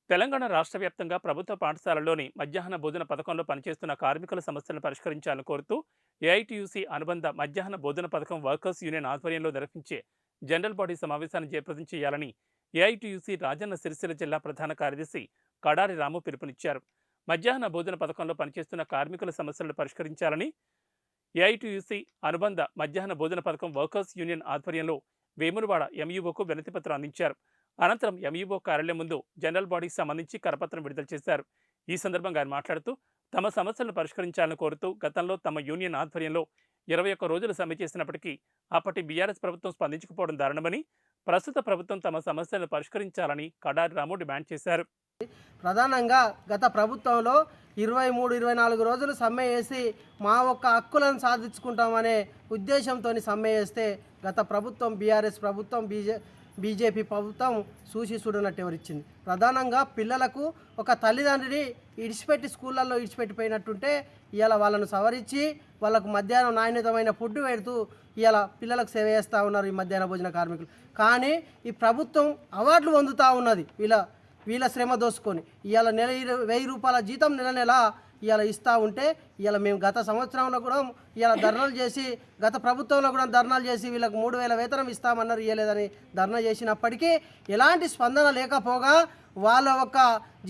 తెలంగాణ రాష్ట్ర వ్యాప్తంగా ప్రభుత్వ పాఠశాలల్లోని మధ్యాహ్న భోజన పథకంలో పనిచేస్తున్న కార్మికుల సమస్యలను పరిష్కరించాలని కోరుతూ ఏఐటియుసి అనుబంధ మధ్యాహ్న భోజన పథకం వర్కర్స్ యూనియన్ ఆధ్వర్యంలో నిర్వహించే జనరల్ బాడీ సమావేశాన్ని జయప్రదం చేయాలని ఏఐటియుసి రాజన్న సిరిసిల్ల జిల్లా ప్రధాన కార్యదర్శి కడారి రాము పిలుపునిచ్చారు. మధ్యాహ్న భోజన పథకంలో పనిచేస్తున్న కార్మికుల సమస్యలను పరిష్కరించాలని ఏఐటియుసి అనుబంధ మధ్యాహ్న భోజన పథకం వర్కర్స్ యూనియన్ ఆధ్వర్యంలో వేములవాడ ఎంఈఓకు వినతిపత్రం అందించారు. అనంతరం ఎంఈఓ కార్యాలయం ముందు జనరల్ బాడీకి సంబంధించి కరపత్రం విడుదల చేశారు. ఈ సందర్భంగా ఆయన మాట్లాడుతూ తమ సమస్యలను పరిష్కరించాలని కోరుతూ గతంలో తమ యూనియన్ ఆధ్వర్యంలో 21 రోజులు సమ్మె చేసినప్పటికీ అప్పటి బీఆర్ఎస్ ప్రభుత్వం స్పందించకపోవడం దారుణమని, ప్రస్తుత ప్రభుత్వం తమ సమస్యలను పరిష్కరించాలని కడారి రాము డిమాండ్ చేశారు. ప్రధానంగా గత ప్రభుత్వంలో 23-24 రోజులు సమ్మె చేసి మా ఒక్క హక్కులను సాధించుకుంటామనే ఉద్దేశంతో సమ్మె చేస్తే గత ప్రభుత్వం బీఆర్ఎస్ ప్రభుత్వం బీజేపీ ప్రభుత్వం చూసి చూడనట్టు ఎవరిచ్చింది. ప్రధానంగా పిల్లలకు ఒక తల్లిదండ్రిని స్కూళ్ళల్లో ఇడిచిపెట్టిపోయినట్టుంటే ఇవాళ వాళ్ళను సవరించి వాళ్ళకు మధ్యాహ్నం నాణ్యతమైన ఫుడ్ పెడుతూ ఇవాళ పిల్లలకు సేవ చేస్తూ ఉన్నారు ఈ మధ్యాహ్న భోజన కార్మికులు. కానీ ఈ ప్రభుత్వం అవార్డులు పొందుతూ ఉన్నది వీళ్ళ శ్రమ దోసుకొని. ఇవాళ 1000 రూపాయల జీతం నెల ఇవాళ ఇస్తూ ఉంటే ఇవాళ మేము గత సంవత్సరంలో కూడా ఇవాళ ధర్నాలు చేసి గత ప్రభుత్వంలో కూడా ధర్నాలు చేసి వీళ్ళకు 3000 వేతనం ఇస్తామన్నారు, ఇవ్వలేదని ధర్నా చేసినప్పటికీ ఎలాంటి స్పందన లేకపోగా వాళ్ళ ఒక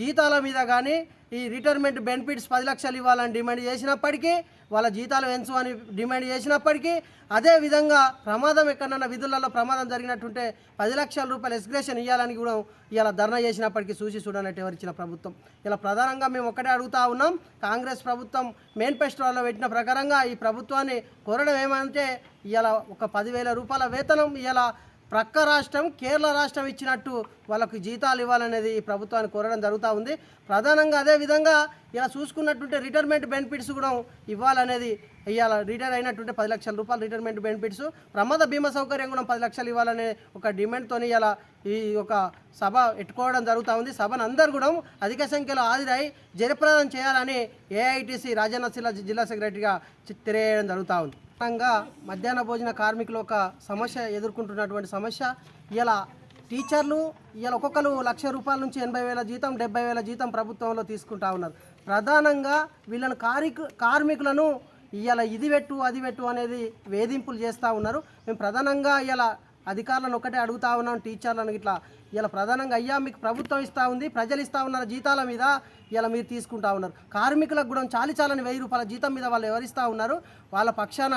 జీతాల మీద కానీ ఈ రిటైర్మెంట్ బెనిఫిట్స్ 10 లక్షలు ఇవ్వాలని డిమాండ్ చేసినప్పటికీ, వాళ్ళ జీతాలు పెంచు అని డిమాండ్ చేసినప్పటికీ, అదేవిధంగా ప్రమాదం ఎక్కడన్నా విధులలో ప్రమాదం జరిగినట్టుంటే 10 లక్షల రూపాయలు ఎక్స్గ్రేషన్ ఇవ్వాలని కూడా ఇలా ధర్నా చేసినప్పటికీ చూసి చూడనట్టు ఎవరిచ్చిన ప్రభుత్వం. ఇలా ప్రధానంగా మేము ఒక్కటే అడుగుతూ ఉన్నాం, కాంగ్రెస్ ప్రభుత్వం మేనిఫెస్టోలో పెట్టిన ప్రకారంగా ఈ ప్రభుత్వాన్ని కోరడం ఏమంటే ఇలా ఒక 10,000 రూపాయల వేతనం ఇలా ప్రక్క రాష్ట్రం కేరళ రాష్ట్రం ఇచ్చినట్టు వాళ్ళకు జీతాలు ఇవ్వాలనేది ఈ ప్రభుత్వాన్ని కోరడం జరుగుతూ ఉంది. ప్రధానంగా అదేవిధంగా ఇలా చూసుకున్నట్టుంటే రిటైర్మెంట్ బెనిఫిట్స్ కూడా ఇవ్వాలనేది, ఇవాళ రిటైర్ అయినట్టుంటే 10 లక్షల రూపాయలు రిటైర్మెంట్ బెనిఫిట్స్, ప్రమాద బీమా సౌకర్యం కూడా 10 లక్షలు ఇవ్వాలనే ఒక డిమాండ్తో ఇలా ఈ ఒక సభ ఎట్టుకోవడం జరుగుతూ ఉంది. సభను అందరూ కూడా అధిక సంఖ్యలో హాజరై జయప్రదం చేయాలని ఏఐటిసి రాజన్న జిల్లా సెక్రటరీగా తెలియజేయడం జరుగుతూ ఉంది. మధ్యాహ్న భోజన కార్మికులు ఒక సమస్య ఎదుర్కొంటున్నటువంటి సమస్య, ఇలా టీచర్లు ఇలా ఒక్కొక్కరు 1,00,000 రూపాయల నుంచి 80,000 జీతం 70,000 జీతం ప్రభుత్వంలో తీసుకుంటా ఉన్నారు. ప్రధానంగా వీళ్ళను కార్మికులను ఇలా ఇది పెట్టు అది పెట్టు అనేది వేధింపులు చేస్తూ ఉన్నారు. మేము ప్రధానంగా ఇలా అధికారులను ఒకటే అడుగుతా ఉన్నాం, టీచర్లను ఇట్లా ఇలా ప్రధానంగా అయ్యా మీకు ప్రభుత్వం ఇస్తూ ఉంది, ప్రజలు ఇస్తూ ఉన్నారు జీతాల మీద, ఇలా మీరు తీసుకుంటా ఉన్నారు. కార్మికులకు కూడా చాలని 1000 రూపాయల జీతం మీద వాళ్ళు ఎవరిస్తూ ఉన్నారు. వాళ్ళ పక్షాన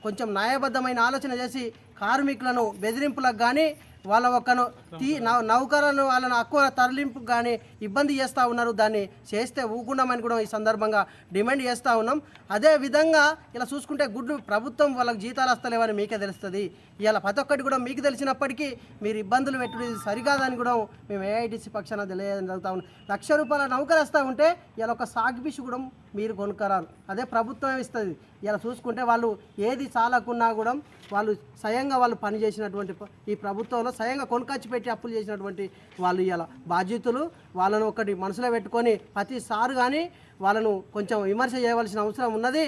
కొంచెం న్యాయబద్ధమైన ఆలోచన చేసి కార్మికులను బెదిరింపులకు కానీ వాళ్ళ ఒక నౌకరను వాళ్ళను ఎక్కువ తరలింపుకు కానీ ఇబ్బంది చేస్తూ ఉన్నారు. దాన్ని చేస్తే ఊకుండామని కూడా ఈ సందర్భంగా డిమాండ్ చేస్తూ ఉన్నాం. అదేవిధంగా ఇలా చూసుకుంటే ప్రభుత్వం వాళ్ళకి జీతాలు వస్తలేవని మీకే తెలుస్తుంది. ఇలా ప్రతి ఒక్కటి కూడా మీకు తెలిసినప్పటికీ మీరు ఇబ్బందులు పెట్టుడు సరికాదని కూడా మేము ఏఐటిసి పక్షాన తెలియజేయడం జరుగుతూ ఉన్నాం. 1,00,000 రూపాయల నౌకరు వస్తూ ఉంటే ఇలా ఒక సాగిపిషు కూడా మీరు కొనుక్కరారు, అదే ప్రభుత్వం ఇస్తుంది. ఇలా చూసుకుంటే వాళ్ళు ఏది చాలకున్నా కూడా వాళ్ళు స్వయంగా వాళ్ళు పనిచేసినటువంటి ఈ ప్రభుత్వంలో స్వయంగా కొనుకొచ్చి పెట్టి అప్పులు చేసినటువంటి వాళ్ళు ఇలా బాధ్యతలు. వాళ్ళను ఒకటి మనసులో పెట్టుకొని ప్రతిసారి కానీ వాళ్ళను కొంచెం విమర్శ చేయవలసిన అవసరం ఉన్నది.